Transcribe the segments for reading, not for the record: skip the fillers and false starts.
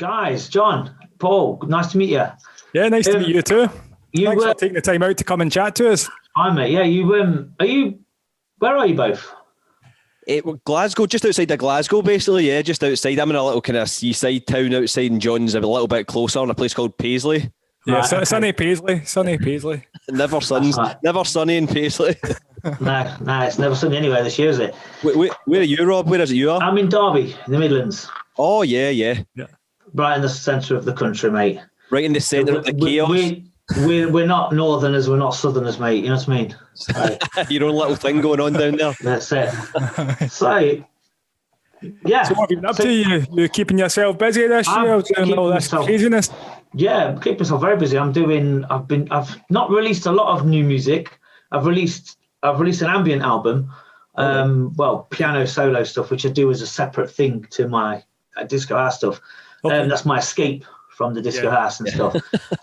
Guys, John, Paul, nice to meet you. Yeah, nice to meet you too. Thanks for taking the time out to come and chat to us. Hi, mate. Yeah, where are you both? Glasgow, just outside of Glasgow, basically. Yeah, just outside. I'm in a little kind of seaside town outside, and John's a little bit closer in a place called Paisley. Yeah, right, okay. Sunny Paisley. Never sunny in Paisley. No, it's never sunny anywhere this year, is it? Where are you, Rob? Where is it you are? I'm in Derby, in the Midlands. Oh, yeah. Right in the centre of the country, mate. Right in the centre of the chaos. We're not northerners, we're not southerners, mate. You know what I mean? So, your own little thing going on down there. That's it. So, yeah. So what have you been up to? You keeping yourself busy this year? Doing all this craziness? Yeah, I'm keeping myself very busy. I've not released a lot of new music. I've released an ambient album. Piano solo stuff, which I do as a separate thing to my disco house stuff. Okay. That's my escape from the disco house and stuff.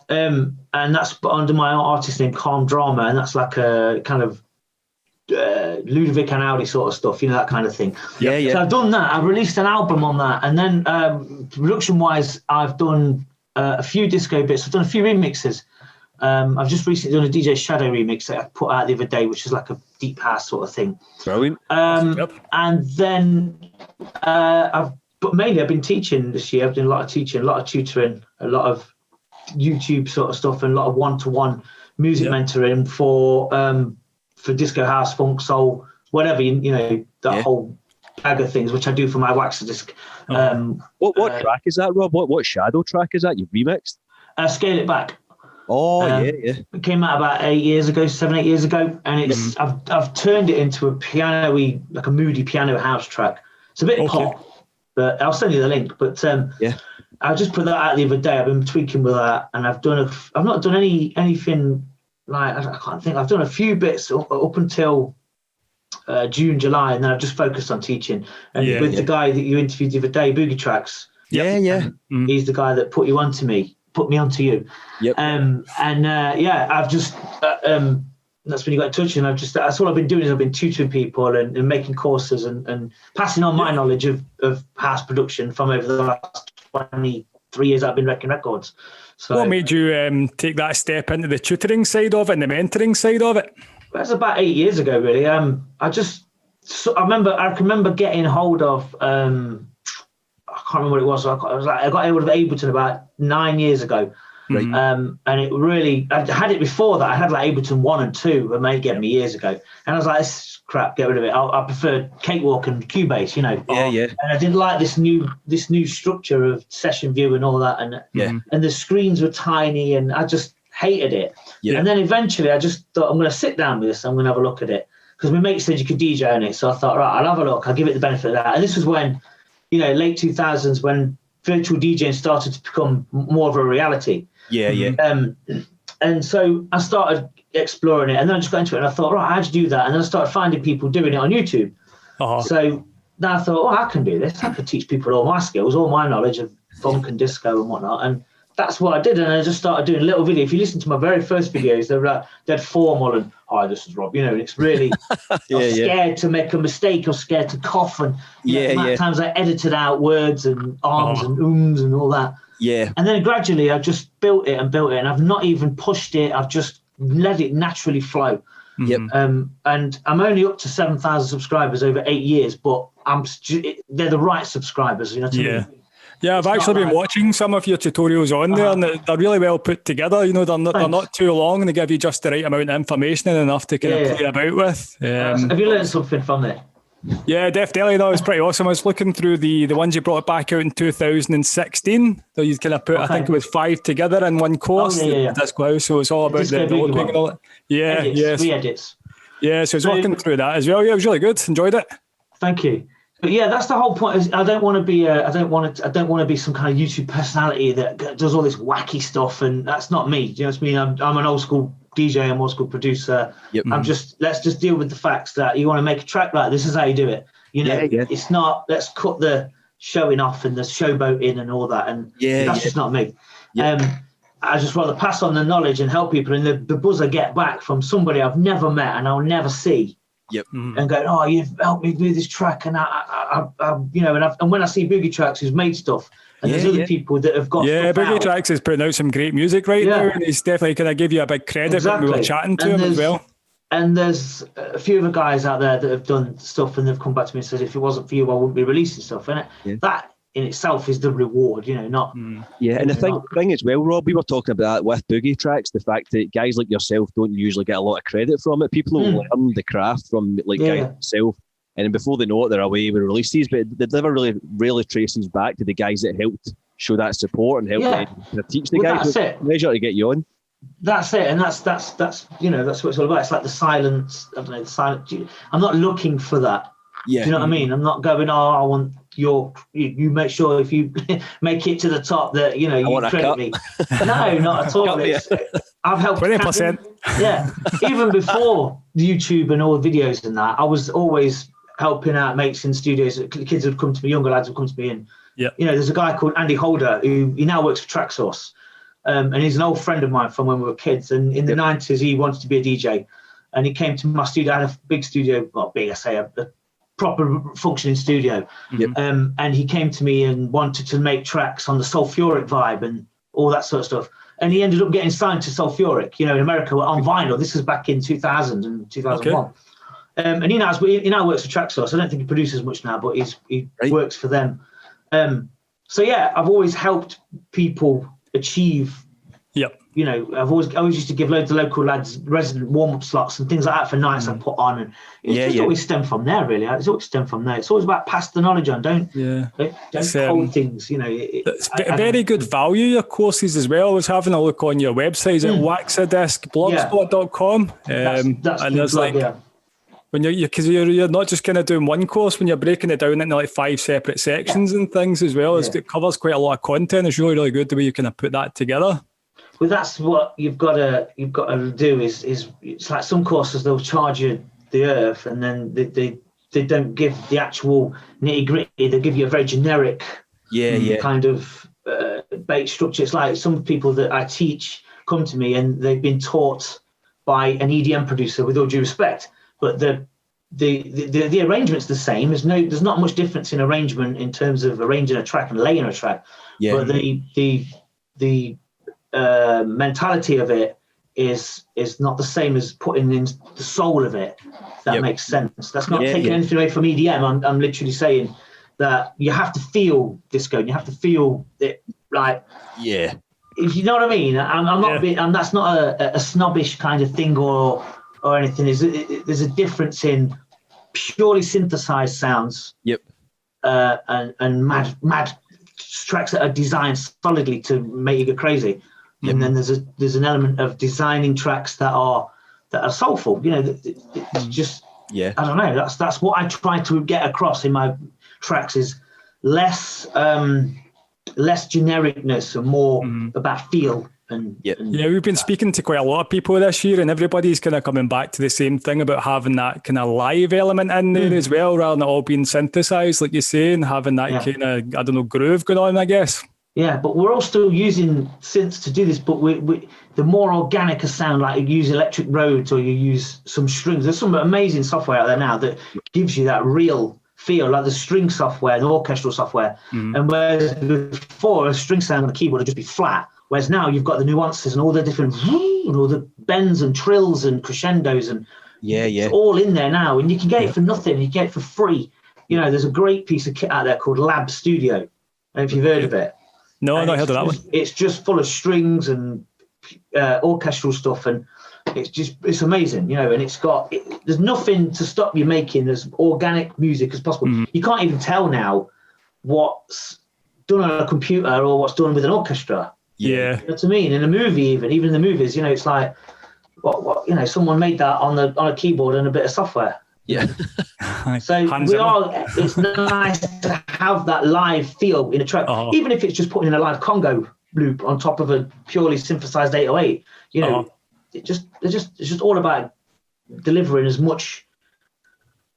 And that's under my artist name, Calm Drama, and that's like a kind of Ludovic Einaudi sort of stuff, you know, that kind of thing. Yeah. So I've done that. I've released an album on that, and then production-wise, I've done a few disco bits. I've done a few remixes. I've just recently done a DJ Shadow remix that I put out the other day, which is like a deep house sort of thing. Brilliant. And then but mainly I've been teaching this year. I've done a lot of teaching, a lot of tutoring, a lot of YouTube sort of stuff, and a lot of one-to-one music mentoring for disco house, funk, soul, whatever, you know, that whole bag of things, which I do for my Waxadisc. What track is that, Rob? What Shadow track is that you've remixed? Scale It Back. Oh, yeah. It came out about 7-8 years ago, and it's I've turned it into a piano-y, like a moody piano house track. It's a bit pop, but I'll send you the link. But I just put that out the other day. I've been tweaking with that, and I've not done anything like, I can't think. I've done a few bits up until June, July, and then I've just focused on teaching. And with the guy that you interviewed the other day, Boogie Tracks. He's the guy that put me onto you. I've just that's when you got in touch, and that's all I've been doing is I've been tutoring people and making courses and passing on my knowledge of house production from over the last 23 years I've been wrecking records. So what made you take that step into the tutoring side of it and the mentoring side of it? That's about 8 years ago, really. I remember getting hold of I can't remember what it was. I got hold of Ableton about 9 years ago. Right. And it really, I had it before that. I had like Ableton 1 and 2, but made getting me years ago. And I was like, this is crap, get rid of it. I prefer Cakewalk and Cubase, you know. And I didn't like this new structure of session view and all that. And the screens were tiny, and I just hated it. And then eventually I just thought, I'm going to sit down with this. I'm going to have a look at it. Because my mate said you could DJ on it. So I thought, right, I'll have a look. I'll give it the benefit of that. And this was when, you know, late 2000s, when virtual DJing started to become more of a reality. And so I started exploring it, and then I just got into it, and I thought, right, how'd you do that? And then I started finding people doing it on YouTube. So then I thought, I can do this. I could teach people all my skills, all my knowledge of funk and disco and whatnot. And that's what I did. And I just started doing little videos. If you listen to my very first videos, they're formal and, hi, this is Rob. You know, and it's really, I was scared to make a mistake. I was scared to cough. And times I edited out words and arms and ums and all that. And then gradually I just built it, and I've not even pushed it. I've just let it naturally flow. And I'm only up to 7,000 subscribers over 8 years, but they're the right subscribers, you know what I mean? Yeah, I've actually been watching some of your tutorials on there, and they're really well put together. You know, they're not too long, and they give you just the right amount of information and enough to kind of play about with. Have you learned something from it? Yeah, definitely. That was pretty awesome. I was looking through the ones you brought back out in 2016. So you kind of put, I think it was 5 together in one course. Disco House. So it's all about the looping and all that. Re-edits. Yeah, so I was working through that as well. Yeah, it was really good. Enjoyed it. Thank you. But yeah, that's the whole point. Is I don't want to be some kind of YouTube personality that does all this wacky stuff, and that's not me. Do you know what I mean? I'm an old school DJ, I'm an old school producer. Let's just deal with the facts that you want to make a track like this is how you do it. You know, it's not, let's cut the showing off and the showboating and all that. And that's just not me. I just rather pass on the knowledge and help people. And the buzz I get back from somebody I've never met and I'll never see Yep. And going, oh, you've helped me do this track, and I you know, and when I see Boogie Tracks who's made stuff, and there's other people that have got stuff Boogie out. Tracks is putting out some great music now, and he's definitely going to give you a big credit when we were chatting to him as well. And there's a few other guys out there that have done stuff, and they've come back to me and said, if it wasn't for you, I wouldn't be releasing stuff. And that in itself is the reward, you know, not. Yeah, and the thing as well, Rob, we were talking about that with Boogie Tracks, the fact that guys like yourself don't usually get a lot of credit from it. People will learn the craft from guys like yourself, and then before they know it, they're away with releases, but they never really traces back to the guys that helped show that support and help to teach the guys. That's it. Pleasure to get you on. That's it, and that's you know, that's what it's all about. It's like the silence. I don't know, the silence. I'm not looking for that. Yeah. Do you know what I mean? I'm not going, oh, I want you make sure if you make it to the top that, you know, you credit me. No, not at all. I've helped 20%. Yeah. Even before YouTube and all the videos and that, I was always helping out mates in studios. Kids would come to me, younger lads would come to me, and you know, there's a guy called Andy Holder who he now works for TrackSource. And he's an old friend of mine from when we were kids. And in the 90s, he wanted to be a DJ. And he came to my studio. I had a big studio, not big, I say, a proper functioning studio. And he came to me and wanted to make tracks on the sulfuric vibe and all that sort of stuff. And he ended up getting signed to Sulfuric, you know, in America on vinyl. This was back in 2000 and 2001. Okay. And he now works for TrackSource. I don't think he produces much now, but he works for them. So, yeah, I've always helped people achieve, you know, I always used to give loads of local lads resident warm-up slots and things like that for nights I put on, and it's always stemmed from there, really. It's always stemmed from there. It's always about pass the knowledge on, don't hold things, you know. It's very good value, your courses as well. I was having a look on your website at waxadiscblogspot.com, and there's when you're not just kind of doing one course, when you're breaking it down into like 5 separate sections and things as well. It covers quite a lot of content. It's really, really good the way you kind of put that together. Well, that's what you've got to do. Is it's like some courses they'll charge you the earth, and then they don't give the actual nitty gritty. They give you a very generic kind of bait structure. It's like some people that I teach come to me and they've been taught by an EDM producer, with all due respect. But the arrangement's the same. There's not much difference in arrangement in terms of arranging a track and laying a track. But the mentality of it is not the same as putting in the soul of it. If that makes sense. That's not taking anything away from EDM. I'm literally saying that you have to feel disco. And you have to feel it, like if you know what I mean. I'm not being, and that's not a snobbish kind of thing or anything. There's a difference in purely synthesized sounds and mad tracks that are designed solidly to make you go crazy, and then there's an element of designing tracks that are soulful, you know. It's just I don't know, that's what I try to get across in my tracks, is less genericness and more about feel. We've been speaking to quite a lot of people this year, and everybody's kind of coming back to the same thing about having that kind of live element in there as well, rather than it all being synthesized, like you say, and having that kind of, I don't know, groove going on, I guess. Yeah, but we're all still using synths to do this, but we the more organic a sound, like you use Electric Roads or you use some strings. There's some amazing software out there now that gives you that real feel, like the string software, the orchestral software. And whereas before, a string sound on the keyboard would just be flat. Whereas now you've got the nuances and all the different and all the bends and trills and crescendos, and it's all in there now. And you can get it for nothing. You get it for free. You know, there's a great piece of kit out there called Lab Studio. I don't know if you've heard of it. No, I've not heard of that one. It's just full of strings and orchestral stuff, and it's amazing, you know. And there's nothing to stop you making as organic music as possible. You can't even tell now what's done on a computer or what's done with an orchestra. You know what I mean? In a movie, even in the movies, you know, it's like what you know, someone made that on a keyboard and a bit of software. So it's nice to have that live feel in a track, even if it's just putting in a live Congo loop on top of a purely synthesized 808. You know, it's just all about delivering as much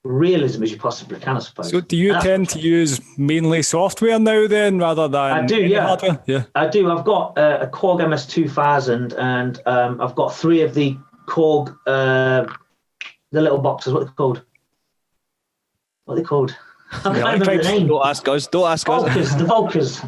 realism as you possibly can, I suppose. So do you tend to use mainly software now then, rather than I do, hardware? I do. I've got a Korg MS-2000, and I've got 3 of the Korg The little boxes, what are they called? I can't remember the name. Don't ask us. The Volkers.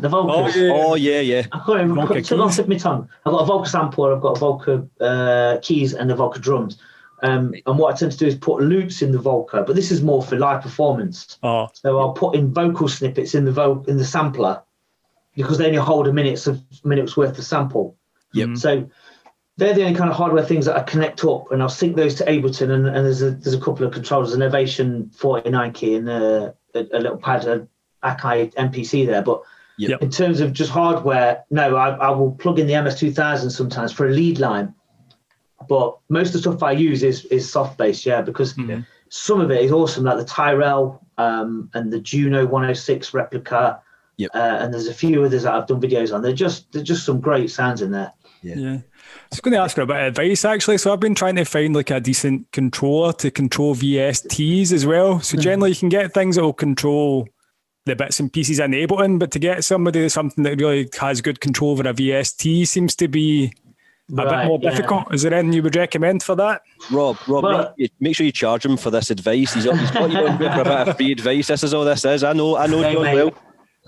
Oh, yeah. I can't remember. It took off my tongue. I've got a Volker sampler, I've got a Volker keys and the Volker drums. And what I tend to do is put loops in the Volker, but this is more for live performance. Oh. So I'll put in vocal snippets in the sampler because they only hold a minute's worth of sample. Yep. So they're the only kind of hardware things that I connect up, and I'll sync those to Ableton. And there's a couple of controllers, an Ovation 49 key and a little pad, an Akai MPC there. But in terms of just hardware, no, I will plug in the MS2000 sometimes for a lead line. But most of the stuff I use is soft bass, because some of it is awesome, like the Tyrell and the Juno 106 replica. And there's a few others that I've done videos on. They're just some great sounds in there. Yeah. I was going to ask for a bit of advice, actually. So I've been trying to find like a decent controller to control VSTs as well. So generally you can get things that will control the bits and pieces in Ableton, but to get something that really has good control over a VST seems to be a bit more difficult. Is there anything you would recommend for that? Rob, make sure you charge him for this advice. He's got you on for a bit of free advice. This is all this is. I know John well.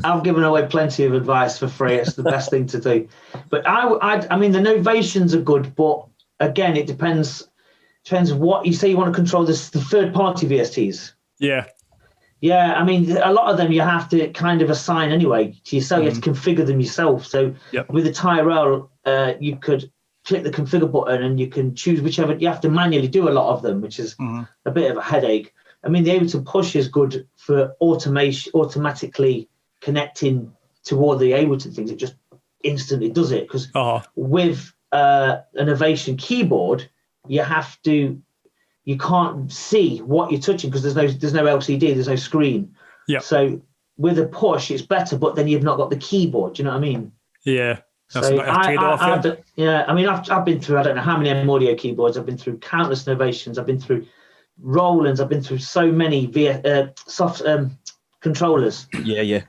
I've given away plenty of advice for free. It's the best thing to do. But I mean, the novations are good, but again, it depends what you say. You want to control the third-party VSTs. Yeah. Yeah, I mean, a lot of them you have to kind of assign anyway to yourself. You have to configure them yourself. So with the Tyrell, you could click the configure button and you can choose whichever. You have to manually do a lot of them, which is a bit of a headache. I mean, the Ableton Push is good for automatically connecting to all the Ableton things. It just instantly does it, because with an Ovation keyboard, you can't see what you're touching because there's no LCD, there's no screen. So with a Push, it's better, but then you've not got the keyboard. Do you know what I mean? Yeah. That's so a trade-off. I mean, I've been through I don't know how many audio keyboards. I've been through countless Novations. I've been through Rolands. I've been through so many soft controllers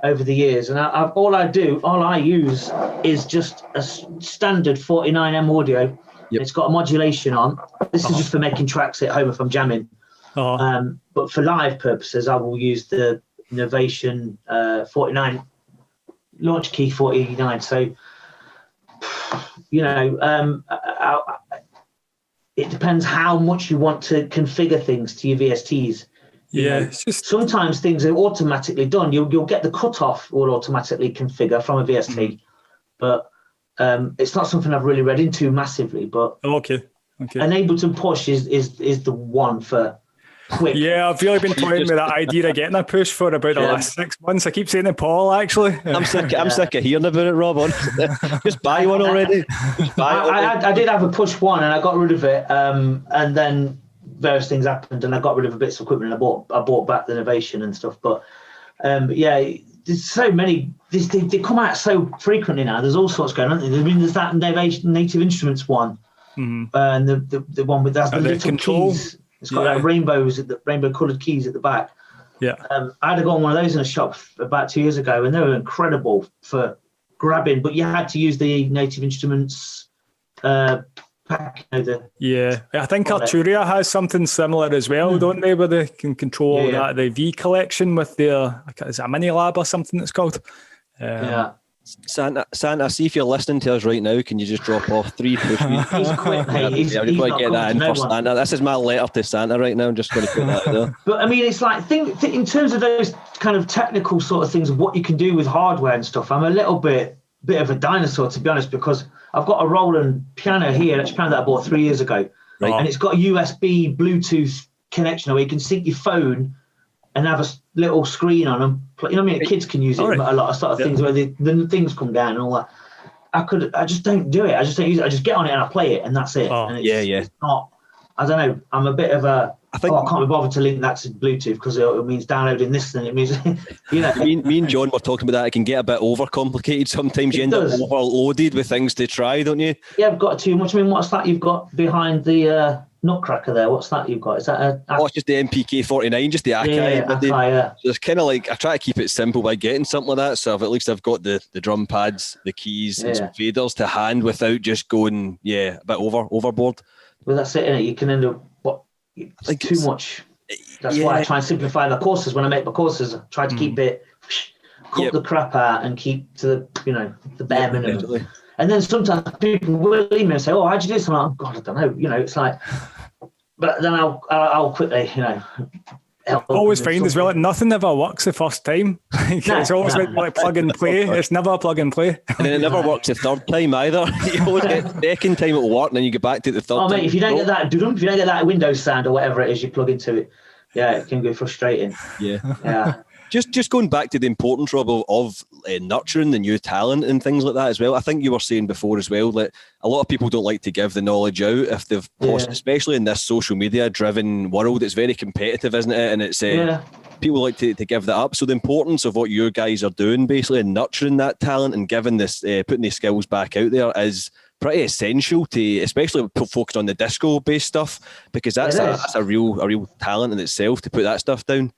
over the years, and all I use is just a standard 49M audio. It's got a modulation on. This is just for making tracks at home if I'm jamming. But for live purposes, I will use the Novation 49 launch key 49. So it depends how much you want to configure things to your VSTs. It's just sometimes things are automatically done. You'll get the cutoff will automatically configure from a VST, but it's not something I've really read into massively. But okay. An Ableton Push is the one for quick. Yeah, I've really been toying with that idea of getting a Push for about the last 6 months. I keep saying to Paul, actually. I'm sick of hearing about it, Rob. Just buy one already. I did have a Push 1 and I got rid of it, and then various things happened and I got rid of bits of equipment and I bought back the Novation and stuff. But there's so many. They come out so frequently now. There's all sorts going on. I mean, there's that Native Instruments one, and the one with the little control keys. It's got like rainbow coloured keys at the back. I had to go on one of those in a shop about 2 years ago, and they were incredible for grabbing. But you had to use the Native Instruments pack. I think Arturia has something similar as well, don't they? Where they can control the V collection with their, is it a mini lab or something it's called? Santa, see if you're listening to us right now, can you just drop off 3 push weeks? He's quick, mate. He's get that in for Santa. This is my letter to Santa right now. I'm just going to put that out there. But I mean, it's like, think in terms of those kind of technical sort of things of what you can do with hardware and stuff. I'm a little bit of a dinosaur, to be honest, because I've got a Roland piano here, that's a piano that I bought 3 years ago, and it's got a USB Bluetooth connection where you can sync your phone and have a little screen on them. You know what I mean? Kids can use it, a lot of sort of things where the things come down and all that. I just don't do it. I just don't use it. I just get on it and I play it and that's it. And it's not, I don't know. I'm a bit of a, I can't be bothered to link that to Bluetooth because it means downloading this and it means, Me and John were talking about that. It can get a bit overcomplicated. Sometimes you end up overloaded with things to try, don't you? Yeah, I've got too much. I mean, what's that you've got behind the Nutcracker there? What's that you've got? Is that it's just the MPK 49, just the Akai. So it's kind of like, I try to keep it simple by getting something like that. So at least I've got the drum pads, the keys, and some faders to hand without just going, a bit overboard. Well, that's it, innit? You can end up it's too much. That's why I try and simplify the courses. When I make my courses, I try to keep it, cut the crap out and keep to the bare minimum. Definitely. And then sometimes people will email and say, "Oh, how'd you do this?" I'm like, "Oh God, I don't know." It's like, but then I'll quickly, always find as well that nothing ever works the first time. It's always like plug and play. It's never a plug and play. And then it never works the third time either. You always get the second time it'll work, and then you go back to the third time. Mate, if you don't get that Windows sound or whatever it is you plug into it, it can be frustrating. Yeah. Just going back to the importance, Rob, of nurturing the new talent and things like that as well. I think you were saying before as well that a lot of people don't like to give the knowledge out if they've, especially in this social media driven world. It's very competitive, isn't it? And it's people like to give that up. So the importance of what you guys are doing, basically, and nurturing that talent and giving this, putting these skills back out there is pretty essential to, especially focus on the disco-based stuff, because that's a real talent in itself to put that stuff down.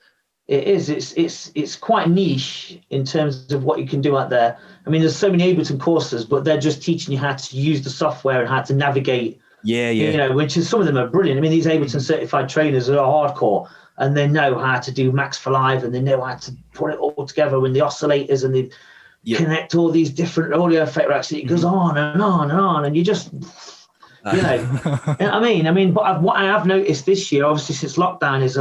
It is. It's quite niche in terms of what you can do out there. I mean, there's so many Ableton courses, but they're just teaching you how to use the software and how to navigate. Yeah. Which is, some of them are brilliant. I mean, these Ableton certified trainers are hardcore, and they know how to do Max for Live, and they know how to put it all together with the oscillators, and they connect all these different audio effect racks. It goes on and on and on, and you just, you know what I mean. But what I have noticed this year, obviously since lockdown, is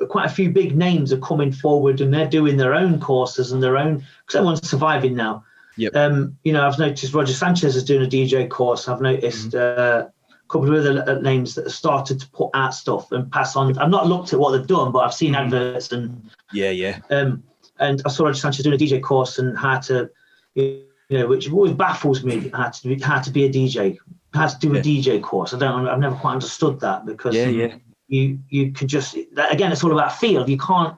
quite a few big names are coming forward, and they're doing their own courses and their own, because everyone's surviving now. I've noticed Roger Sanchez is doing a DJ course. I've noticed a couple of other names that have started to put out stuff and pass on. I've not looked at what they've done, but I've seen adverts and and I saw Roger Sanchez doing a DJ course and how to, which always baffles me, how to be a DJ, how to do a DJ course. I've never quite understood that, because you can just, again, it's all about feel. You can't.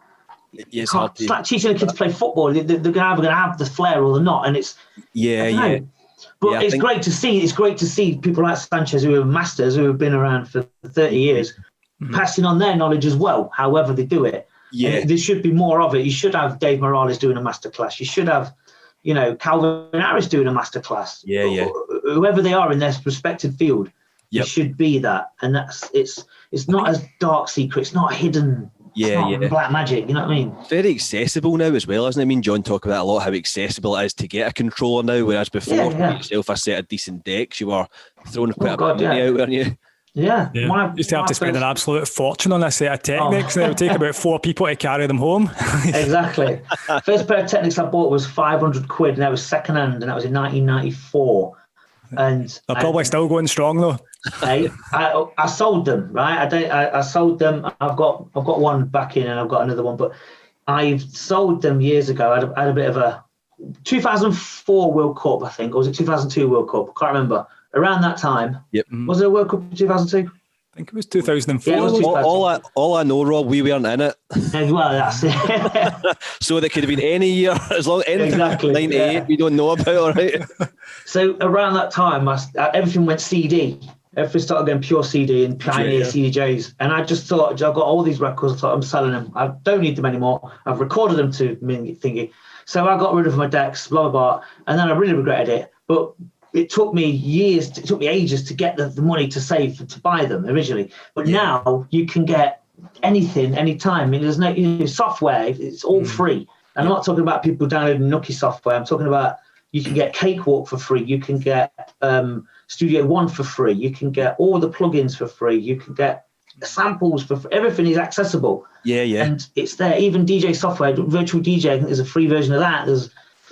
It's like teaching a kid to play football. They're either going to have the flair or they're not, and it's But it's great to see. It's great to see people like Sanchez, who are masters, who have been around for 30 years, passing on their knowledge as well. However they do it. There should be more of it. You should have Dave Morales doing a masterclass. You should have, Calvin Harris doing a masterclass. Whoever they are in their respected field. It should be that, and it's not as dark secret. It's not hidden. It's not black magic. You know what I mean? Very accessible now as well, isn't it? I mean, John talked about a lot how accessible it is to get a controller now, whereas before, to get yourself a set of decent decks, you were throwing quite a bit of money out, weren't you? Yeah. Used to have to spend an absolute fortune on a set of Technics, and it would take about 4 people to carry them home. Exactly. First pair of Technics I bought was £500, and that was second hand, and that was in 1994. And they're probably still going strong though. I sold them, right? I sold them. I've got one back in, and I've got another one, but I've sold them years ago. I had a bit of a 2004 World Cup, I think, or was it 2002 World Cup? I can't remember. Around that time, was it a World Cup in 2002? I think it was 2004. Yeah, it was all I know, Rob, we weren't in it. Well, that's it. So there could have been any year, as long as anything 98 we don't know about, all right? So around that time, everything went CD. Everything started going pure CD and Pioneer CDJs. And I just thought, I've got all these records, I thought, I'm selling them. I don't need them anymore. I've recorded them to thingy. So I got rid of my decks, blah, blah, blah. And then I really regretted it. But it took me years, it took me ages to get the money to save to buy them originally. But now you can get anything, anytime. I mean, there's no software, it's all free. And I'm not talking about people downloading Nookie software. I'm talking about you can get Cakewalk for free. You can get Studio One for free. You can get all the plugins for free. You can get samples for free. Everything is accessible. And it's there. Even DJ software, Virtual DJ, I think there's a free version of that.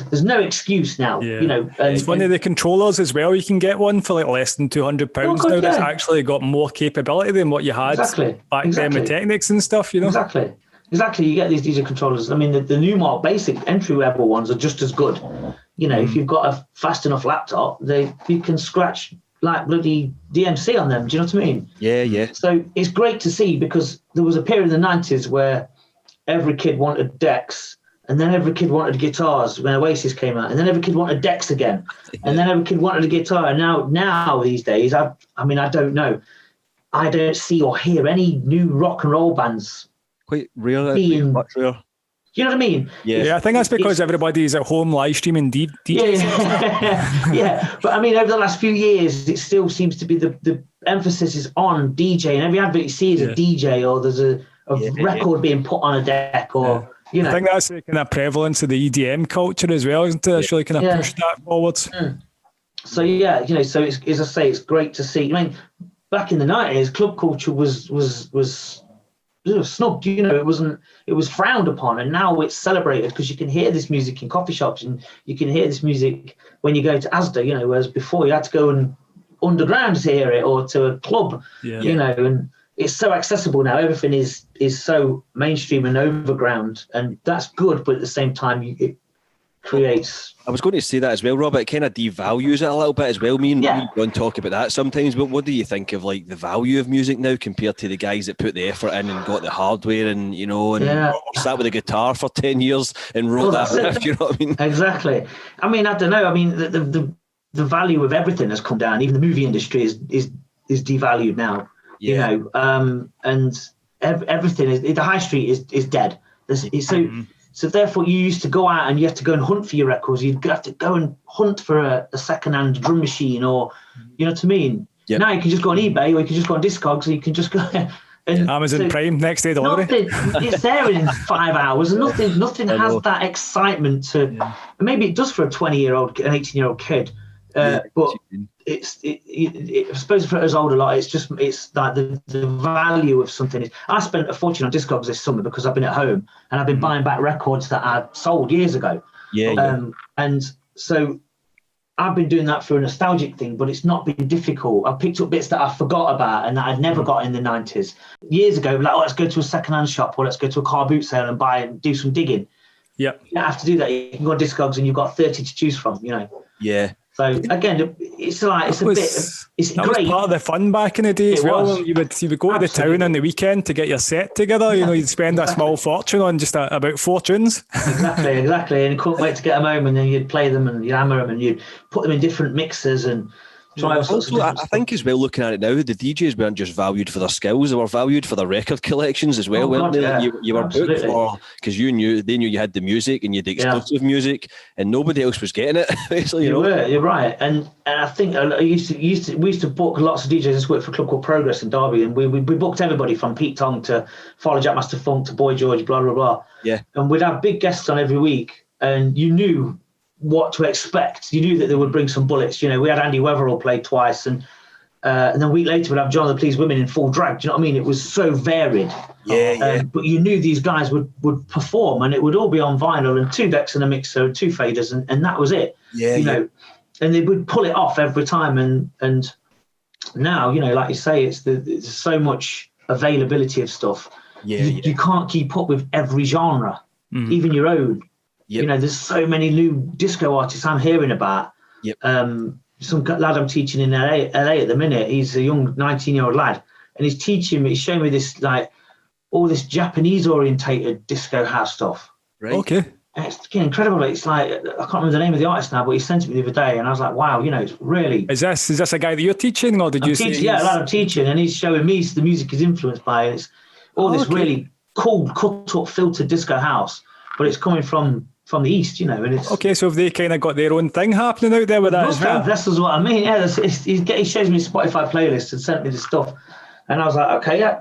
There's no excuse now, it's one of the controllers as well. You can get one for like less than £200 now. That's actually got more capability than what you had back then with Technics and stuff. Exactly. You get these DJ controllers. I mean, the new more basic entry level ones are just as good. If you've got a fast enough laptop, you can scratch like bloody DMC on them. Do you know what I mean? Yeah. So it's great to see, because there was a period in the 90s where every kid wanted decks. And then every kid wanted guitars when Oasis came out, and then every kid wanted decks again, and then every kid wanted a guitar. And now these days, I don't know, I don't see or hear any new rock and roll bands. Quite rare, much rare. You know what I mean? Yeah, I think that's because everybody's at home live streaming DJs. Yeah, but I mean, over the last few years, it still seems to be the emphasis is on DJ, and every advert you see is a DJ, or there's a record being put on a deck, or you know. I think that's the kind of prevalence of the EDM culture as well, isn't it? It's really kind of pushed that forwards. So so it's, as I say, it's great to see. I mean, back in the 90s, club culture was snubbed. It was frowned upon, and now it's celebrated because you can hear this music in coffee shops, and you can hear this music when you go to Asda. Whereas before you had to go and underground to hear it, or to a club. And it's so accessible now. Everything is so mainstream and overground, and that's good. But at the same time, it creates. I was going to say that as well, Rob. It kind of devalues it a little bit as well. Me and don't talk about that sometimes. But what do you think of like the value of music now compared to the guys that put the effort in and got the hardware and sat with a guitar for 10 years and wrote that riff? You know what I mean? Exactly. I mean, I don't know. I mean, the value of everything has come down. Even the movie industry is devalued now. And everything is, the high street is dead. So therefore, you used to go out and you had to go and hunt for your records. You'd have to go and hunt for a second-hand drum machine, or you know what I mean. Yep. Now you can just go on eBay, or you can just go on Discogs, or you can just go. And Amazon Prime next day delivery. It's there in 5 hours, and nothing has that excitement to. And maybe it does for a 20-year-old, an 18-year-old kid. But I suppose for us older lot, it's like the value of something. I spent a fortune on Discogs this summer because I've been at home and I've been buying back records that I sold years ago. And so I've been doing that for a nostalgic thing, but it's not been difficult. I've picked up bits that I forgot about and that I'd never got in the 90s. Years ago, like, let's go to a second-hand shop, or let's go to a car boot sale and do some digging. Yeah, you don't have to do that. You can go on Discogs and you've got 30 to choose from. Yeah. So again, it's great. That was part of the fun back in the day as well. You would go to the town on the weekend to get your set together. You'd spend a small fortune on just about 4 tunes. Exactly, and you couldn't wait to get them home, and then you'd play them and you'd hammer them and you'd put them in different mixers and. Also, I think as well, looking at it now, the DJs weren't just valued for their skills; they were valued for their record collections as well, weren't they? Yeah, you were booked for, because they knew you had the music and you had the exclusive music, and nobody else was getting it. Basically, you're right, and I think we used to book lots of DJs. This worked for a club called Progress in Derby, and we booked everybody from Pete Tong to Follow Jackmaster Funk to Boy George, blah blah blah. Yeah, and we'd have big guests on every week, and you knew what to expect. You knew that they would bring some bullets. We had Andy Weatherall play twice, and then a week later we'd have John the Please Women in full drag. Do you know what I mean? It was so varied. But you knew these guys would perform, and it would all be on vinyl and 2 decks and a mixer and 2 faders, and that was it. And they would pull it off every time. And now, like you say, there's so much availability of stuff. You can't keep up with every genre, even your own. There's so many new disco artists I'm hearing about. Some lad I'm teaching in LA at the minute, he's a young 19-year-old lad, and he's showing me this, like, all this Japanese orientated disco house stuff. Right. Okay. And it's incredible. It's like, I can't remember the name of the artist now, but he sent it me the other day, and I was like, wow, it's really. Is this a guy that you're teaching, or did you say? Yeah, lad I'm teaching, and he's showing me the music is influenced by it. It's all this really cool, cut up, filtered disco house, but it's coming from the East, and it's... Okay, so have they kind of got their own thing happening out there with that as well? This is what I mean, he shows me Spotify playlist and sent me the stuff, and I was like, okay,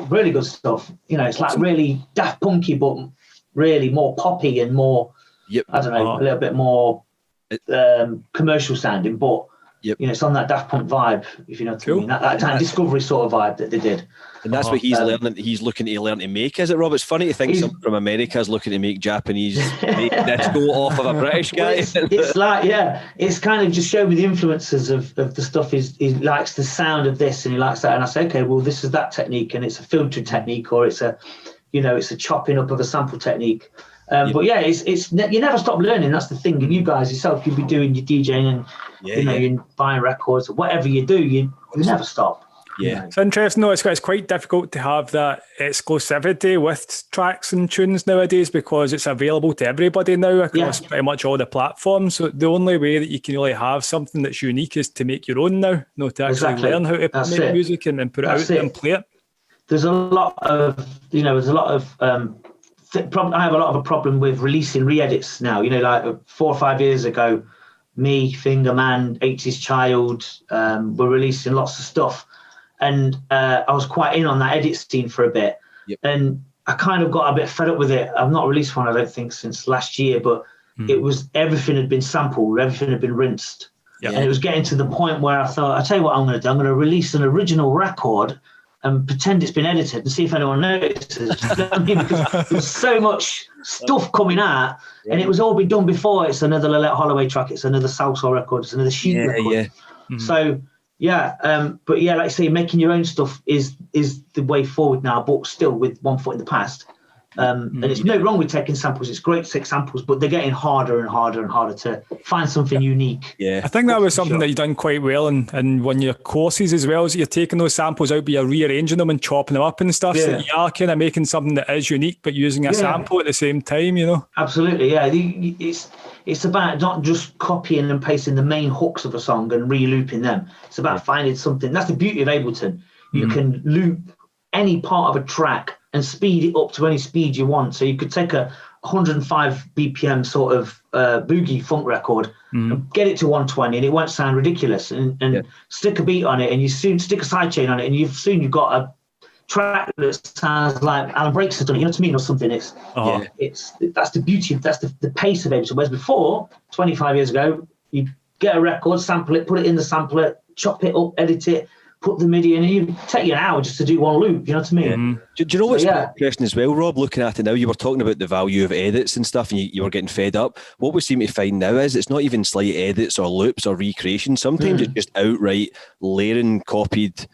really good stuff. It's like really Daft Punky, but really more poppy and more, I don't know, a little bit more commercial sounding, but it's on that Daft Punk vibe, if you know what I mean, that kind of Discovery sort of vibe that they did. And that's what he's learning. He's looking to learn to make, is it, Rob? It's funny to think someone from America is looking to make Japanese disco off of a British guy. It's like, it's kind of just showing me the influences of the stuff. He likes the sound of this and he likes that. And I say, okay, well, this is that technique, and it's a filtered technique, or it's a chopping up of a sample technique. But it's you never stop learning. That's the thing. And you guys yourself, you'll be doing your DJing and you're buying records or whatever you do. You never stop. Yeah, it's interesting though. It's quite difficult to have that exclusivity with tracks and tunes nowadays, because it's available to everybody now across pretty much all the platforms. So the only way that you can really have something that's unique is to make your own now, to actually learn how to make music and put it out there and play it. There's a lot of, I have a lot of a problem with releasing re-edits now. Like 4 or 5 years ago, me, Fingerman, 80s Child, were releasing lots of stuff. And I was quite in on that edit scene for a bit. Yep. And I kind of got a bit fed up with it. I've not released one, I don't think, since last year, but it was, everything had been sampled, everything had been rinsed. Yep. And it was getting to the point where I thought, I'll tell you what I'm going to do. I'm going to release an original record and pretend it's been edited and see if anyone notices. You know what I mean? Because there's so much stuff coming out, and it was all been done before. It's another Lillette Holloway track, it's another Salsoul record, it's another sheet record. So but yeah, like I say, making your own stuff is the way forward now, but still with one foot in the past. And it's no wrong with taking samples. It's great to take samples, but they're getting harder and harder and harder to find something unique. I think that was something that you've done quite well in one of your courses as well, is you're taking those samples out, but you're rearranging them and chopping them up and stuff. So you are kind of making something that is unique, but using a sample at the same time, you know? Absolutely, yeah. It's about not just copying and pasting the main hooks of a song and re-looping them. It's about finding something. That's the beauty of Ableton. You can loop any part of a track and speed it up to any speed you want. So you could take a 105 BPM sort of boogie funk record and get it to 120 and it won't sound ridiculous, and stick a beat on it, and you soon stick a sidechain on it, and you've got a track that sounds like Alan Breaks has done it, you know what I mean, or something. It's that's the beauty, that's the pace of Ableton. Whereas before, 25 years ago, you get a record, sample it, put it in the sampler, chop it up, edit it, put the MIDI in, and it would take you an hour just to do one loop, you know what I mean? Do you know what's interesting as well, Rob, looking at it now, you were talking about the value of edits and stuff, and you were getting fed up. What we seem to find now is it's not even slight edits or loops or recreation. Sometimes it's just outright layering copied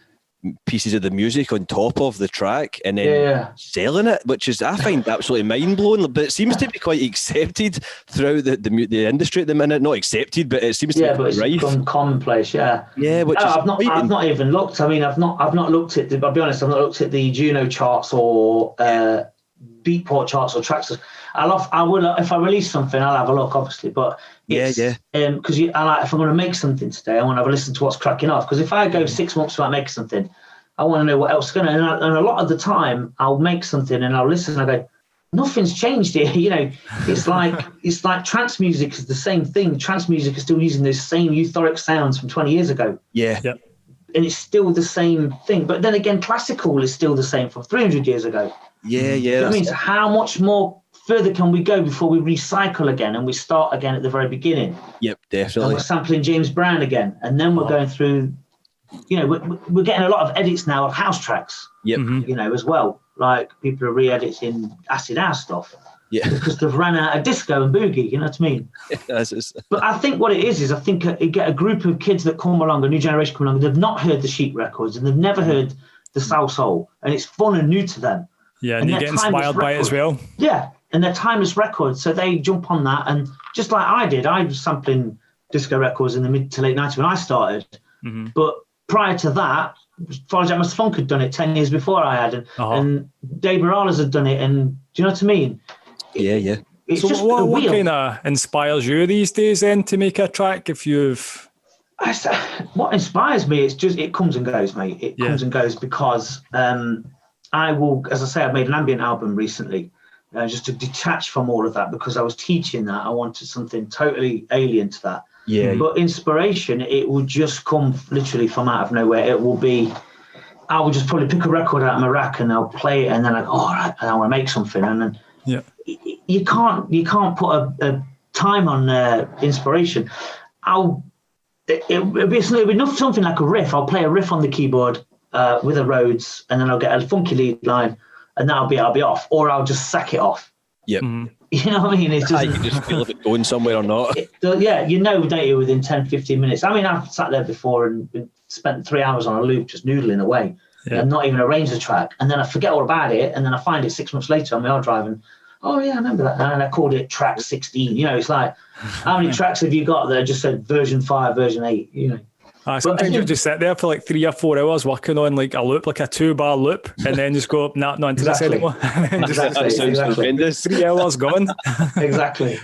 pieces of the music on top of the track and then selling it, which is, I find, absolutely mind-blowing, but it seems to be quite accepted throughout the industry at the minute. Not accepted, but it seems to be but it's become commonplace. Which I've not even looked. I mean, I've not looked at I'll be honest, I've not looked at the Juno charts or Beatport charts or tracks. I will if I release something, I'll have a look, obviously, but because if I'm going to make something today, I want to have a listen to what's cracking off, because if I go 6 months without making something, I want to know what else is going to, and a lot of the time I'll make something and I'll listen and I go, nothing's changed here. You know, it's like trance music is the same thing. Trance music is still using those same euphoric sounds from 20 years ago. And it's still the same thing. But then again, classical is still the same from 300 years ago. That means how much more further can we go before we recycle again and we start again at the very beginning? Definitely. And we're sampling James Brown again, and then we're going through, you know, we're getting a lot of edits now of house tracks, you know, as well. Like people are re-editing acid house stuff because they've ran out of disco and boogie, you know what I mean? But I think what it is I think you get a group of kids that come along, a new generation come along, they've not heard the sheet records and they've never heard the Salsoul, and it's fun and new to them. And you get inspired by it as well. And they're timeless records, so they jump on that. And just like I did, I was sampling disco records in the mid to late 90s when I started. But prior to that, Follow Jack Mr. Funk had done it 10 years before I had, and Dave Morales had done it. And do you know what I mean? It's so just what kind of inspires you these days then to make a track? What inspires me, it comes and goes, mate. It comes and goes because I will, as I say, I've made an ambient album recently, just to detach from all of that, because I was teaching that. I wanted something totally alien to that. But inspiration, it will just come literally from out of nowhere. It will be, I will just probably pick a record out of my rack and I'll play it, and then I go, all right, and I want to make something. And then you can't put a time on inspiration. It'll be something like a riff. I'll play a riff on the keyboard with a Rhodes, and then I'll get a funky lead line, and then I'll be off, or I'll just sack it off. You know what I mean? It's just, you can just feel if it's going somewhere or not. You know, don't you, within 10, 15 minutes. I mean, I've sat there before and spent 3 hours on a loop just noodling away and not even arrange the track. And then I forget all about it, and then I find it 6 months later on my hard drive, and oh yeah, I remember that. And I called it track 16. You know, it's like, how many tracks have you got that just said version 5, version 8, you know? Sometimes you just sit there for like 3 or 4 hours working on like a loop, like a 2-bar loop, and then just go, not into this anymore. Exactly. 3 hours gone. Exactly.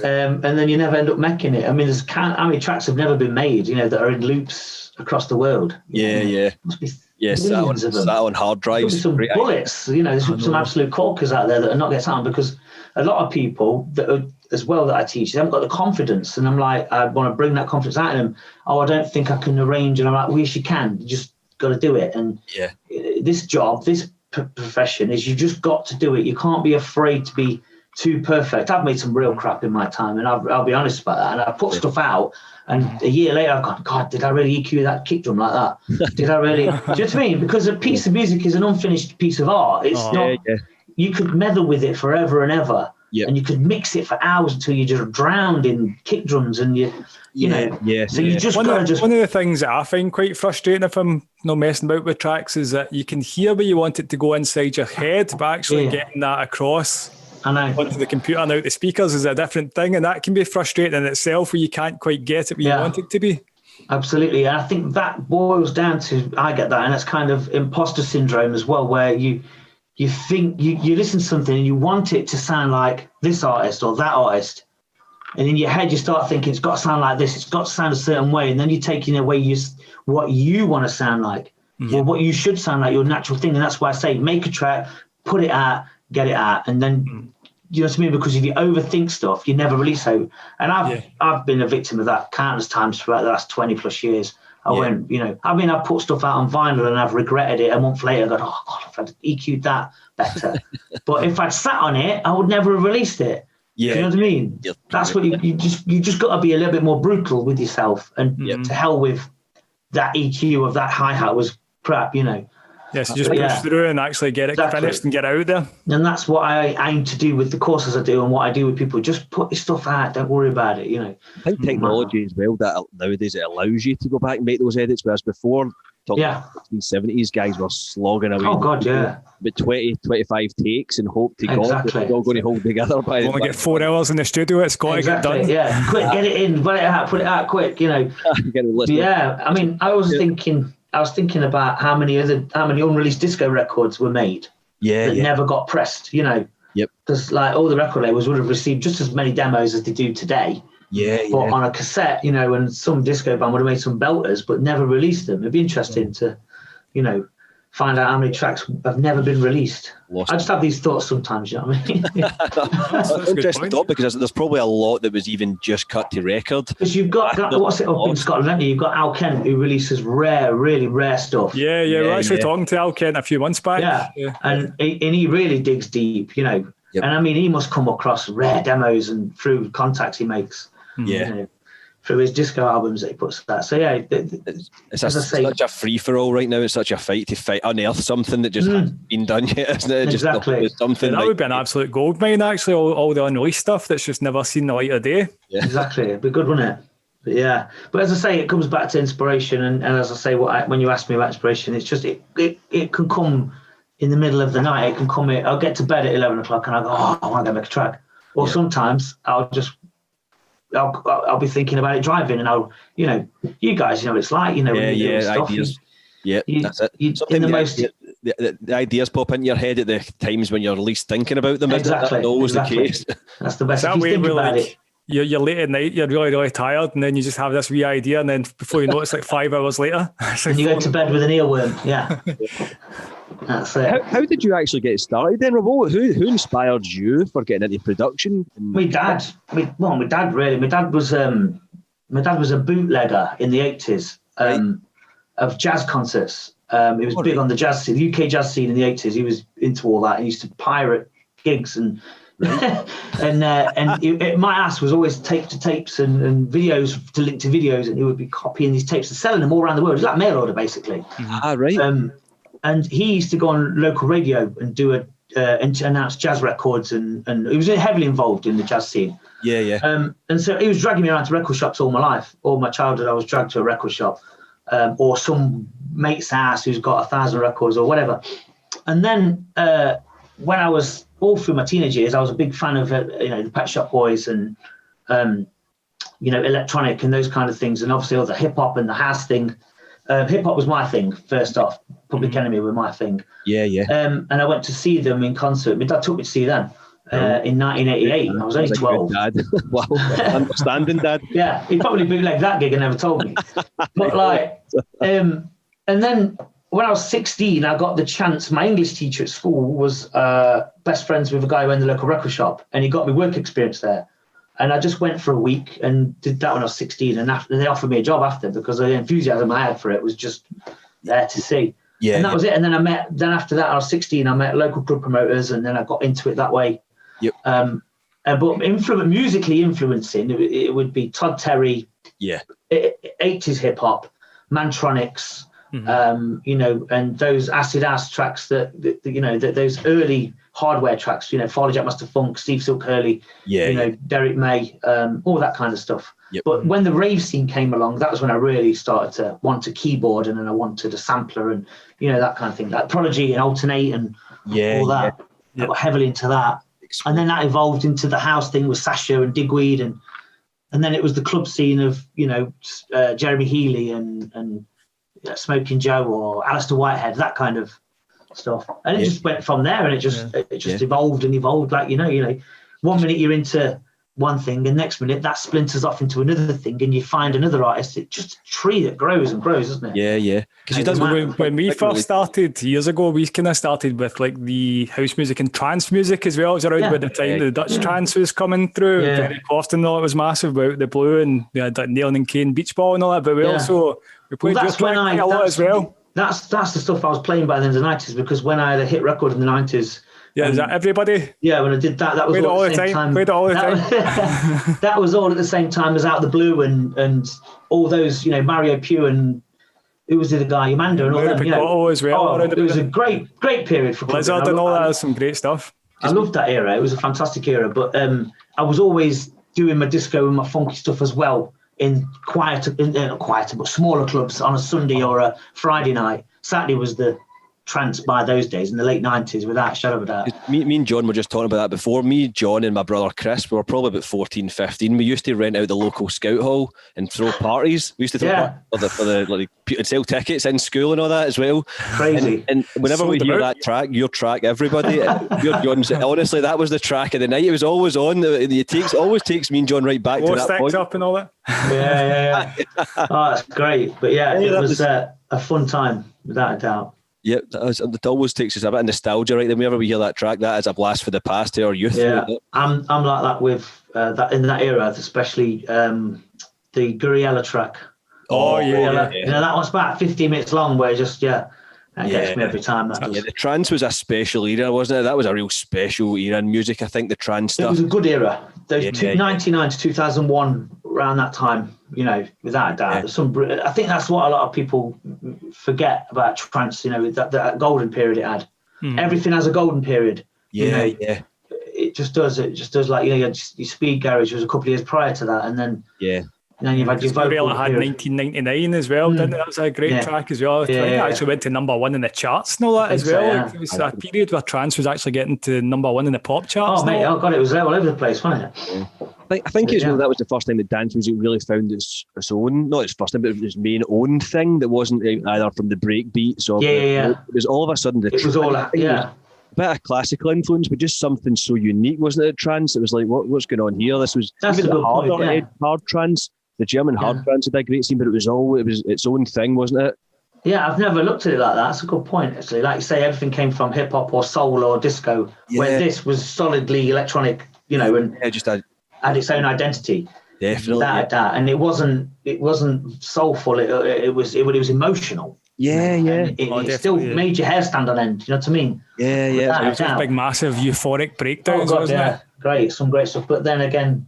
And then you never end up making it. I mean, how many tracks have never been made, you know, that are in loops across the world? Must be, Yes, millions of them. Sat on hard drives. There'll be some bullets, there's some absolute corkers out there that are not getting on, because a lot of people that are, as well, that I teach, they haven't got the confidence, and I'm like, I want to bring that confidence out of them. I don't think I can arrange, and I'm like, well, yes, you can. You just got to do it. And this job, this profession is, you just got to do it. You can't be afraid to be too perfect. I've made some real crap in my time, and I'll be honest about that. And I put stuff out, and a year later I've gone, God, did I really EQ that kick drum like that? Did I really? Do you know what I mean? Because a piece of music is an unfinished piece of art. It's not. You could meddle with it forever and ever, and you could mix it for hours until you just drowned in kick drums, and you know. So you just got to just. One of the things that I find quite frustrating if I'm not messing about with tracks is that you can hear where you want it to go inside your head, but actually getting that across. I know. Onto the computer and out the speakers is a different thing, and that can be frustrating in itself, where you can't quite get it where you want it to be. Absolutely. And I think that boils down to, I get that, and that's kind of imposter syndrome as well, where you think you listen to something and you want it to sound like this artist or that artist, and in your head you start thinking it's got to sound like this, it's got to sound a certain way, and then you're taking away what you want to sound like, or what you should sound like, your natural thing. And that's why I say, make a track, put it out, get it out, and then you know what I mean, because if you overthink stuff, you never release it. And I've been a victim of that countless times throughout the last 20 plus years. I put stuff out on vinyl and I've regretted it a month later. I go, oh God, if I'd EQ'd that better. But if I'd sat on it, I would never have released it. You know what I mean? That's what you just got to be a little bit more brutal with yourself, and to hell with that EQ of that hi-hat was crap, Yes, so just push through and actually get it finished and get out there. And that's what I aim to do with the courses I do, and what I do with people. Just put your stuff out. Don't worry about it, I think technology as well, that nowadays it allows you to go back and make those edits, whereas before, talking about the 70s, guys were slogging away. Oh, God, But 20, 25 takes and hope to God that they're all going to hold together by only get 4 hours in the studio, it's got to get done. Yeah, quick, get it in, put it out quick, Yeah, I mean, I was thinking about how many unreleased disco records were made that never got pressed, because like all the record labels would have received just as many demos as they do today. But on a cassette, and some disco band would have made some belters but never released them. It'd be interesting to, find out how many tracks have never been released. I just have these thoughts sometimes, you know what I mean? That's an interesting thought, because there's probably a lot that was even just cut to record. Because you've got, what's it up in Scotland, haven't you? You've got Al Kent, who releases really rare stuff. We're actually talking to Al Kent a few months back. And he really digs deep, And I mean, he must come across rare demos and through contacts he makes. Through his disco albums that he puts out. So it's such a free-for-all right now. It's such a fight to unearth something that just hasn't been done yet, isn't it? Exactly. Something that would be an absolute gold mine, actually, all the unreleased stuff that's just never seen the light of day. Exactly. It'd be good, wouldn't it? But as I say, it comes back to inspiration, and as I say, when you ask me about inspiration, it's just it can come in the middle of the night. It can come I'll get to bed at 11 o'clock and I go, I want to go make a track. Or sometimes I'll be thinking about it driving, and you guys know what it's like, when you're doing ideas. Stuff, that's it. Sometimes the ideas pop into your head at the times when you're least thinking about them. Exactly. That's always the case. That's the best. If you think about it. You're late at night, you're really tired, and then you just have this wee idea, and then before you know it's like 5 hours later. And you go to bed with an earworm, That's it. How did you actually get started then, Rob? Who inspired you for getting into production? My dad really. My dad was a bootlegger in the 80s of jazz concerts. He was big on the jazz scene, the UK jazz scene in the 80s. He was into all that. He used to pirate gigs and my ass was always tape to tapes and videos to link to videos, and he would be copying these tapes and selling them all around the world. It was like mail order, basically. Right. And he used to go on local radio and do and announce jazz records, and he was heavily involved in the jazz scene. And so he was dragging me around to record shops all my life. All my childhood, I was dragged to a record shop, or some mate's house who's got 1,000 records or whatever. And then when I was all through my teenage years, I was a big fan of the Pet Shop Boys and electronic and those kind of things, and obviously all the hip hop and the house thing. Hip hop was my thing first off. Public Enemy were my thing. And I went to see them in concert. My dad took me to see them in 1988. I was only 12. Dad. Wow, understanding dad. Yeah, he probably bootlegged that gig and never told me. But and then when I was 16, I got the chance. My English teacher at school was best friends with a guy who owned the local record shop, and he got me work experience there. And I just went for a week and did that when I was 16. And after, they offered me a job after, because the enthusiasm I had for it was just there to see. Yeah, and that was it. And then after that, I was 16, I met local club promoters, and then I got into it that way. Yep. But musically influencing, it would be Todd Terry, 80s hip hop, Mantronics, and those acid ass tracks that those early hardware tracks, Farley Jack Master Funk, Steve Silk Hurley, Derek May, all that kind of stuff. Yep. But when the rave scene came along, that was when I really started to want a keyboard, and then I wanted a sampler and that kind of thing, like Prodigy and Alternate and all that. I got heavily into that. And then that evolved into the house thing with Sasha and Digweed, and then it was the club scene of Jeremy Healy and Smoking Joe or Alistair Whitehead, that kind of stuff. And it just went from there, and it just evolved and evolved. Like 1 minute you're into one thing, and next minute that splinters off into another thing, and you find another artist. It's just a tree that grows and grows, isn't it? Yeah. Because when we first started years ago, we kind of started with like the house music and trance music as well. It was around by the time the Dutch trance was coming through. Very often, though, it was massive about the Blue, and we had like Neil and Kane Beach Ball and all that. But we played your track quite a lot as well. That's the stuff I was playing by the end of the 90s, because when I had a hit record in the 90s. Yeah, is that everybody? Yeah, when I did that was all at the same time. Played it all the time. That was all at the same time as Out of the Blue and all those, Mario Pugh and who was the other guy, Amanda and all that. As well. It was a great period for Blizzard and all that. Was some great stuff. I loved that era. It was a fantastic era. But I was always doing my disco and my funky stuff as well in not quieter, but smaller clubs on a Sunday or a Friday night. Saturday was the trance by those days in the late 90s, without a shadow of a doubt. Me and John were just talking about that before. Me, John and my brother Chris, we were probably about 14, 15. We used to rent out the local scout hall and throw parties. We used to throw parties for the and sell tickets in school and all that as well. Crazy. And whenever we hear that track, your track, everybody, John's, honestly, that was the track of the night. It was always on. It always takes me and John right back to that point. Up and all that. Yeah. Oh, that's great. But it was a fun time, without a doubt. Yep, it always takes us a bit of nostalgia, right? Then whenever we hear that track, that is a blast for the past to our youth. Yeah, I'm like that with that in that era, especially the Guriella track. That one's about 15 minutes long, where gets me every time. The trance was a special era, wasn't it? That was a real special era in music. I think the trance stuff. It was a good era. Those 99 to 2001, around that time, without a doubt. I think that's what a lot of people forget about trance. That golden period it had. Everything has a golden period. It just does. It just does. Like your Speed Garage was a couple of years prior to that, and then and then you've had your vocal. Wardell had 1999 as well, didn't it? That was a great track as well. It actually went to number one in the charts and all that as well. It was a period where trance was actually getting to number one in the pop charts. Oh, mate, it was all over the place, wasn't it? I think that was the first time that dance music really found its own, not its first time, but its main own thing that wasn't either from the break beats or it was all of a sudden it was all that, a bit of classical influence, but just something so unique, wasn't it? Trance, it was like, what's going on here? That's even the hard trance. The German hard trance had a great scene, but it was its own thing, wasn't it? Yeah, I've never looked at it like that. That's a good point, actually. Like you say, everything came from hip hop or soul or disco, where this was solidly electronic, and just had its own identity. Definitely, that, and it wasn't soulful. It was emotional. It still made your hair stand on end. You know what I mean? It was just big, massive, euphoric breakdowns, wasn't it? Great, some great stuff. But then again,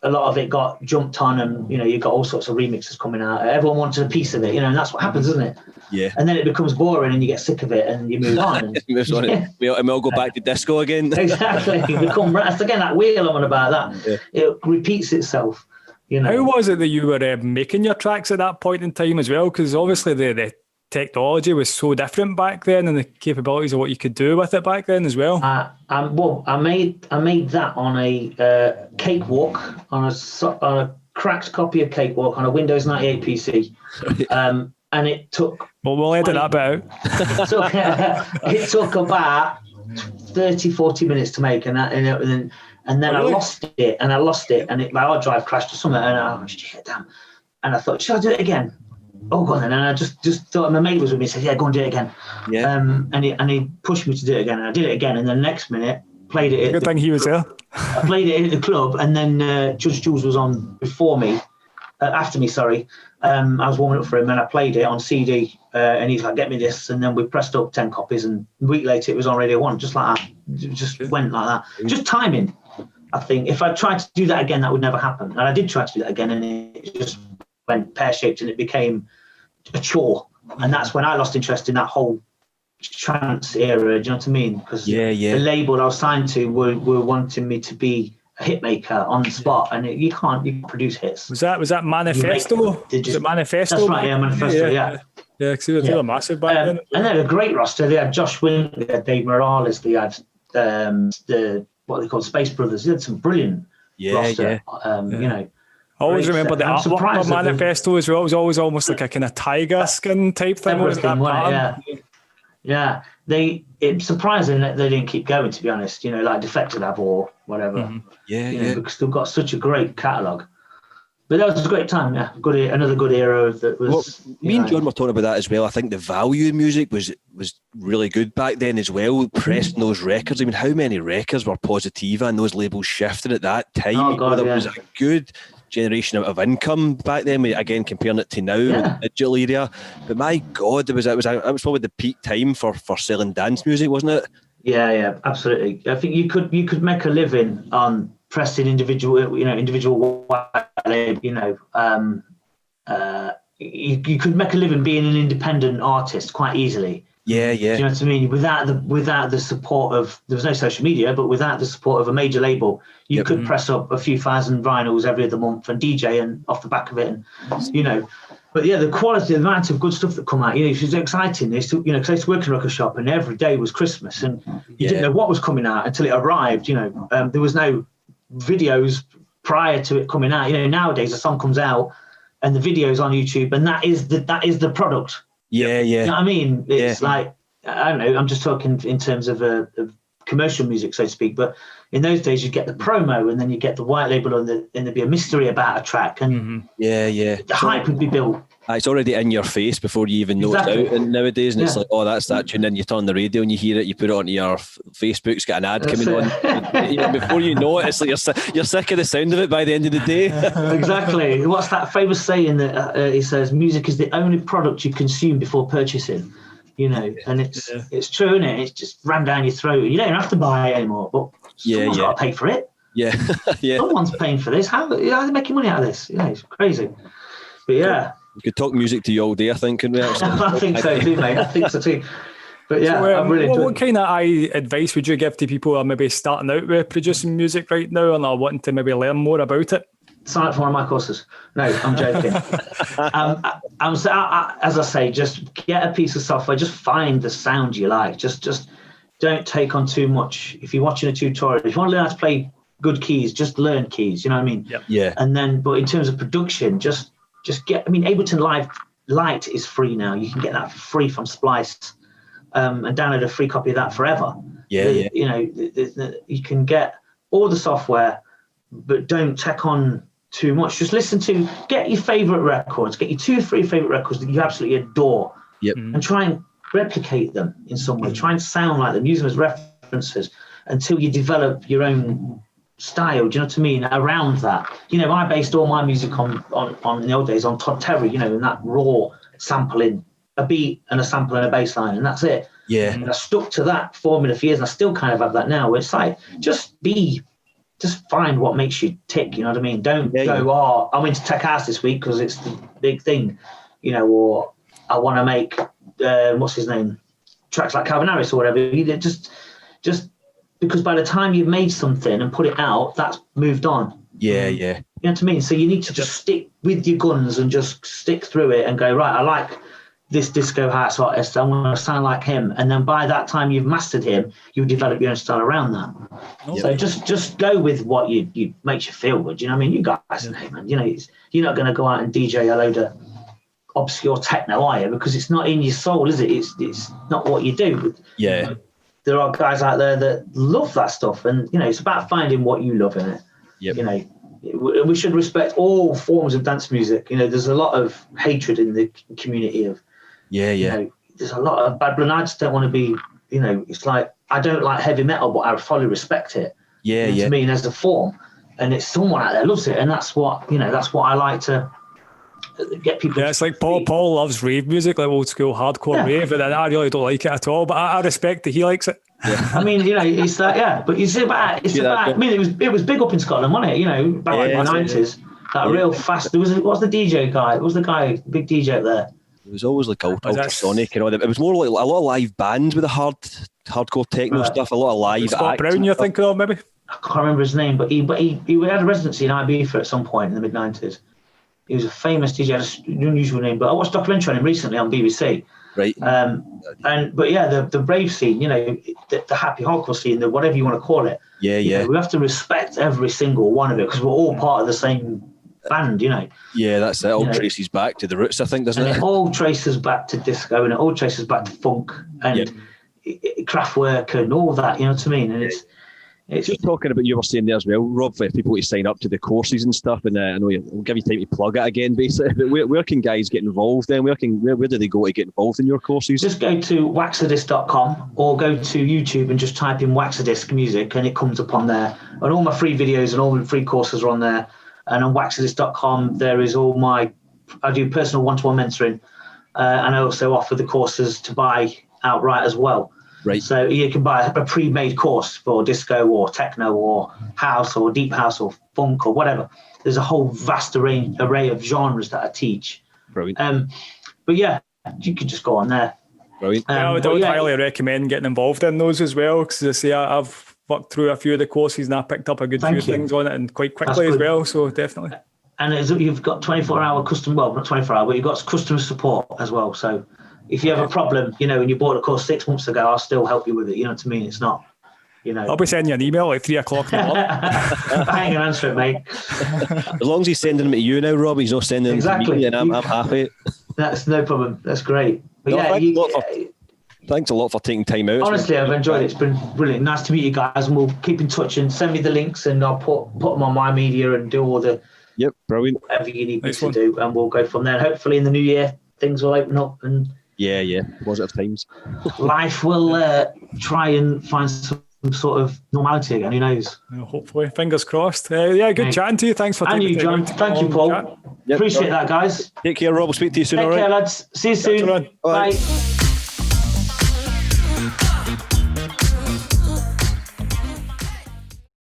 a lot of it got jumped on, and you got all sorts of remixes coming out. Everyone wanted a piece of it, and that's what happens, isn't it? Yeah. And then it becomes boring, and you get sick of it, and you move on. And we all go back to disco again. Exactly. That's again that wheel I'm on about. That it repeats itself. How was it that you were making your tracks at that point in time as well? Because obviously the technology was so different back then, and the capabilities of what you could do with it back then as well. I made that on a Cakewalk, on a cracked copy of Cakewalk on a Windows 98 PC, and it took. Well, we'll edit that bit out. It took about 30-40 minutes to make, and then I lost it, and my hard drive crashed or something, and damn. And I thought, should I do it again? oh, go on then. And I just thought my mate was with me, said, yeah, go and do it again. Yeah. And he pushed me to do it again. And I did it again. And then the next minute, played it. Good thing he was there. I played it at the club, and then Judge Jules was on after me, sorry. I was warming up for him, and I played it on CD, and he's like, get me this. And then we pressed up 10 copies, and a week later it was on Radio 1, just like that. It just went like that. Just timing, I think. If I tried to do that again, that would never happen. And I did try to do that again, and it just went pear-shaped, and it became a chore. And that's when I lost interest in that whole trance era, do you know what I mean? Because the label I was signed to were wanting me to be a hit maker on the spot, and you can't produce hits. Was that Manifesto? Was it Manifesto? That's right, yeah, Manifesto, yeah. Yeah, because they were massive back then. And they had a great roster. They had Josh Wynn, they had Dave Morales, they had what they call Space Brothers. They had some brilliant roster. You know. I always remember the artwork of Manifesto as well. It was always almost like a kind of tiger skin type thing. Yeah. It's surprising that they didn't keep going, to be honest, you know, like Defected Lab or whatever. Mm-hmm. Because they've got such a great catalogue. But that was a great time, yeah. Another good era that was. Well, me and John were talking about that as well. I think the value in music was really good back then as well. Pressing those records. I mean, how many records were Positiva and those labels shifting at that time? Oh, God, there was a good generation of income back then. Again, comparing it to now, with the digital era. But my God, it was probably the peak time for selling dance music, wasn't it? Yeah, absolutely. I think you could make a living on pressing individual you could make a living being an independent artist quite easily. Yeah. Do you know what I mean? Without the support of, there was no social media, but without the support of a major label, you could press up a few thousand vinyls every other month and DJ and off the back of it, and you know. But yeah, the quality, the amount of good stuff that come out, you know, it was exciting. Because I used to work in a record shop, and every day was Christmas, and you didn't know what was coming out until it arrived. You know, there was no videos prior to it coming out. You know, nowadays a song comes out and the video's on YouTube, and that is the product. Yeah. You know what I mean? It's like, I don't know, I'm just talking in terms of commercial music, so to speak, but in those days you get the promo, and then you get the white label, and there'd be a mystery about a track, and the hype would be built. It's already in your face before you even know it's out. And nowadays, and it's like, oh, that's that tune. And you turn the radio and you hear it, you put it onto your Facebook, it's got an ad coming on. Before you know it, it's like you're sick of the sound of it by the end of the day. Exactly. What's that famous saying that he says, music is the only product you consume before purchasing? You know, and it's true, isn't it? It's just rammed down your throat. You don't have to buy it anymore, but someone's got to pay for it. Yeah. Someone's paying for this. How are they making money out of this? Yeah, it's crazy. But yeah. We could talk music to you all day, I think, couldn't we? I think so too, mate. I think so too. But yeah, I'm really enjoying it. What kind of advice would you give to people who are maybe starting out with producing music right now and are wanting to maybe learn more about it? Sign up for one of my courses. No, I'm joking. As I say, just get a piece of software. Just find the sound you like. Just don't take on too much. If you're watching a tutorial, if you want to learn how to play good keys, just learn keys. You know what I mean? Yep. Yeah. And then, but in terms of production, just get. I mean, Ableton Light is free now. You can get that for free from Splice, and download a free copy of that forever. Yeah. You know, you can get all the software, but don't take on too much. Just get your favorite records, get your 2 or 3 favorite records that you absolutely adore, and try and replicate them in some way. Try and sound like them, use them as references until you develop your own style. Do you know what I mean? Around that, you know, I based all my music on in the old days on Todd Terry, you know, and that raw sampling, a beat and a sample and a bass line, and that's it. Yeah. And I stuck to that formula for years, and I still kind of have that now. It's like just find what makes you tick. You know what I mean? Don't go, oh, I'm into tech house this week because it's the big thing, you know, or I want to make what's his name, tracks like Calvin Harris or whatever. Just because by the time you've made something and put it out, that's moved on. Yeah. You know what I mean? So you need to just stick with your guns and just stick through it and go, right, I like this disco house artist, I'm going to sound like him. And then by that time you've mastered him, you develop your own style around that. So just go with what you makes you feel good. You know what I mean? You guys know, man. You know, you're not going to go out and DJ a load of obscure techno, are you? Because it's not in your soul, is it? It's not what you do. Yeah. There are guys out there that love that stuff, and you know, it's about finding what you love in it. Yep. You know, we should respect all forms of dance music. You know, there's a lot of hatred in the community of, you know, there's a lot of bad blood. I just don't want to be, you know, it's like, I don't like heavy metal, but I fully respect it. Yeah, To me, as a form, and it's someone out there loves it, and that's what, you know, that's what I like to get people. Yeah, it's like Paul loves rave music, like old school hardcore rave, and I really don't like it at all. But I respect that he likes it. Yeah. I mean, you know, it's like, but you see about. I mean, it was big up in Scotland, wasn't it? You know, back in the 90s. That real fast. There was what's the DJ guy? What was the guy, big DJ up there? It was always like ultrasonic and all that. It was more like a lot of live bands with the hardcore techno stuff. A lot of live. Scott Brown, you're thinking of maybe? I can't remember his name, but he had a residency in Ibiza at some point in the mid 90s. He was a famous DJ, had an unusual name, but I watched a documentary on him recently on BBC. Right. But yeah, the rave scene, you know, the happy hardcore scene, the whatever you want to call it. Yeah, yeah. Know, we have to respect every single one of it because we're all part of the same band, you know. Yeah, that's it. It all traces back to the roots, I think, doesn't it? It all traces back to disco, and it all traces back to funk and Kraftwerk and all that. You know what I mean? And it's just talking about, you were saying there as well, Rob, for people to sign up to the courses and stuff, and I know I'll give you time to plug it again, basically. But where can guys get involved then? Where do they go to get involved in your courses? Just go to waxadisc.com or go to YouTube and just type in Waxadisc Music, and it comes up on there. And all my free videos and all my free courses are on there. And on waxadisc.com, there is I do personal one-to-one mentoring, and I also offer the courses to buy outright as well. Right. So you can buy a pre-made course for disco or techno or house or deep house or funk or whatever. There's a whole vast array of genres that I teach. Brilliant. But yeah, you could just go on there. Brilliant. I would highly recommend getting involved in those as well, because I say I've worked through a few of the courses and I picked up a good few things on it, and quite quickly as well. So definitely. And you've got 24-hour not 24-hour, but you've got customer support as well. So if you have a problem, you know, and you bought a course 6 months ago, I'll still help you with it. You know what I mean? It's not, you know. I'll be sending you an email at 3 o'clock in the morning. I ain't gonna answer it, mate. As long as he's sending them to you now, Rob, he's not sending them to me, and I'm happy. That's no problem. That's great. But thanks a lot for taking time out. Honestly, I've enjoyed it. It's been brilliant. Nice to meet you guys, and we'll keep in touch and send me the links, and I'll put them on my media and do all the brilliant. Whatever you need me to do, and we'll go from there. Hopefully, in the new year, things will open up and positive times. Life will try and find some sort of normality again. Who knows? Hopefully, fingers crossed. Good chatting to you. Thanks for taking you, John. Thank you, Paul. Appreciate that, guys. Take care, Rob. We'll speak to you soon. Take care, lads. See you soon. Bye.